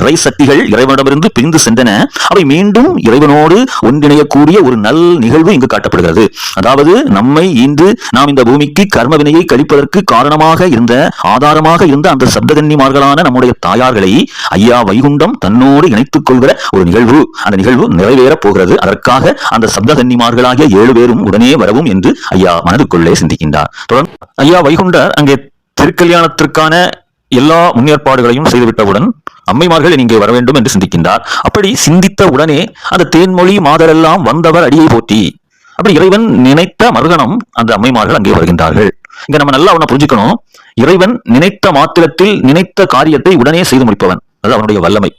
இறை சக்திகள் இறைவனிடமிருந்து பிரிந்து சென்றன. அவை மீண்டும் இறைவனோடு ஒன்றிணையக்கூடிய ஒரு நல் நிகழ்வு இங்கு காட்டப்படுகிறது. அதாவது நம்மை இன்று நாம் இந்த பூமிக்கு கர்மவினையை கழிப்பதற்கு காரணமாக இருந்த ஆதாரமாக இருந்த அந்த சப்தகன்னிமார்களான நம்முடைய தாயார்களை ஐயா வைகுண்டம் தன்னோடு இணைத்துக் கொள்கிற ஒரு நிகழ்வு. அந்த நிகழ்வு நிறைவேறப் போகிறது. அதற்காக அந்த சப்தகன்னிமார்களாகிய 7 பேரும் உடனே வரவும் என்று ஐயா மனதுக்குள்ளே சிந்திக்கின்றார். தொடர்ந்து ஐயா வைகுண்டர் அங்கே திருக்கல்யாணத்திற்கான எல்லா முன்னேற்பாடுகளையும் செய்துவிட்டவுடன் அம்மைமார்கள் இங்கே வர வேண்டும் என்று சிந்திக்கின்றார். அப்படி சிந்தித்த உடனே அந்த தேன்மொழி மாதரெல்லாம் வந்தவர் அடியை போற்றி, அப்படி இறைவன் நினைத்த மறுகணம் அந்த அம்மைமார்கள் அங்கே வருகின்றார்கள். இங்க நம்ம நல்லா ஒண்ணு புரிஞ்சுக்கணும். இறைவன் நினைத்த மாத்திரத்தில் நினைத்த காரியத்தை உடனே செய்து முடிப்பவன், அது அவனுடைய வல்லமை.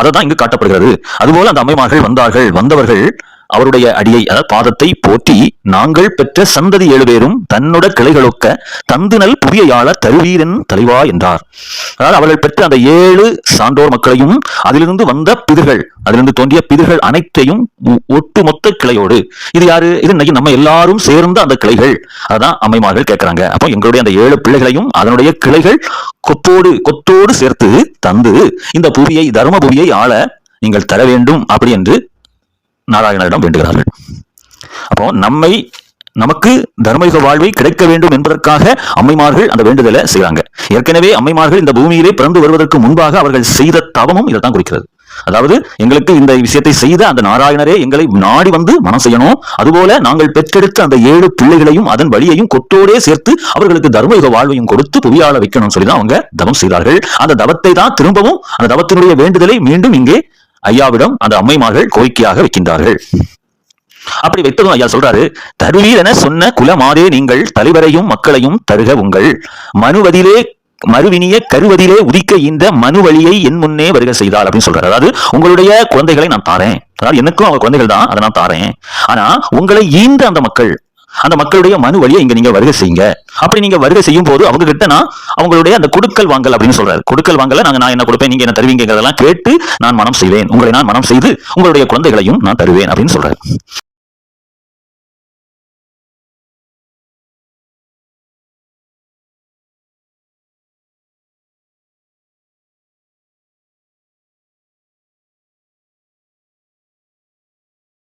அததான் இங்கு காட்டப்படுகிறது. அதுபோல அந்த அம்மைமார்கள் வந்தார்கள். வந்தவர்கள் அவருடைய அடியை, அதாவது பாதத்தை போற்றி, நாங்கள் பெற்ற சந்ததி 7 பேரும் தன்னுட கிளைகளொக்க தந்துநல் புவியாள தருவீரன் தலைவா என்றார். அதாவது அவர்கள் பெற்ற அந்த 7 சான்றோர் மக்களையும் அதிலிருந்து வந்த பிதர்கள், அதிலிருந்து தோன்றிய பிதர்கள் அனைத்தையும் ஒட்டுமொத்த கிளையோடு, இது யாரு? இது இன்னைக்கு நம்ம எல்லாரும் சேர்ந்த அந்த கிளைகள். அதான் அம்மைமார்கள் கேட்கிறாங்க. அப்போ எங்களுடைய அந்த 7 பிள்ளைகளையும் அதனுடைய கிளைகள் கொத்தோடு சேர்த்து தந்து இந்த புவியை, தர்ம புவியை ஆள நீங்கள் தர வேண்டும் அப்படி என்று நாராயணரிடம் வேண்டுகிறார்கள். அப்போ நமக்கு தர்மயுக வாழ்வை கிடைக்க வேண்டும் என்பதற்காக அம்மைமார்கள் அந்த வேண்டுதலை செய்யறாங்க. ஏற்கனவே அம்மைமார்கள் இந்த பூமியிலே பிறந்து வருவதற்கு முன்பாக அவர்கள் செய்த தவமும் இதைத்தான் குறிக்கிறது. அதாவது எங்களுக்கு இந்த விஷயத்தை செய்த அந்த நாராயணரே எங்களை நாடி வந்து மனம் செய்யணும். அதுபோல நாங்கள் பெற்றெடுத்த அந்த 7 பிள்ளைகளையும் அதன் வழியையும் கொத்தோடே சேர்த்து அவர்களுக்கு தர்மயுக வாழ்வையும் கொடுத்து புவியாள வைக்கணும்னு சொல்லிதான் அவங்க தவம் செய்தார்கள். அந்த தவத்தை தான் திரும்பவும், அந்த தவத்தினுடைய வேண்டுதலை மீண்டும் இங்கே ஐயாவிடம் அந்த அம்மைமார்கள் கோரிக்கையாக வைக்கின்றார்கள். அப்படி வைத்ததும் ஐயா சொல்றாரு, தருவீர் என சொன்ன குலமாதே நீங்கள் தலைவரையும் மக்களையும் தருக உங்கள் மனுவதிலே மறுவினிய கருவதிலே உதிக்க இந்த மனு வழியை என் முன்னே வருக செய்தால் அப்படின்னு சொல்றாரு. அதாவது உங்களுடைய குழந்தைகளை நான் தாரேன், அதாவது எனக்கும் அவங்க குழந்தைகள் தான், அதை நான் தாரேன். ஆனா உங்களை ஈந்த அந்த மக்களுடைய மனு வழியை இங்க நீங்க வருகை செய்யுங்க. அப்படி நீங்க வருகை செய்யும் போது அவங்க கிட்ட நான் அவங்களுடைய அந்த கொடுக்கல் வாங்கல் அப்படின்னு சொல்றாரு. கொடுக்கல் வாங்கல நான் என்ன கொடுப்பேன், நீங்க என்ன தருவீங்கிறதெல்லாம் கேட்டு நான் மனம் செய்வேன், உங்களை நான் மனம் செய்து உங்களுடைய குழந்தைகளையும் நான் தருவேன் அப்படின்னு சொல்றாரு.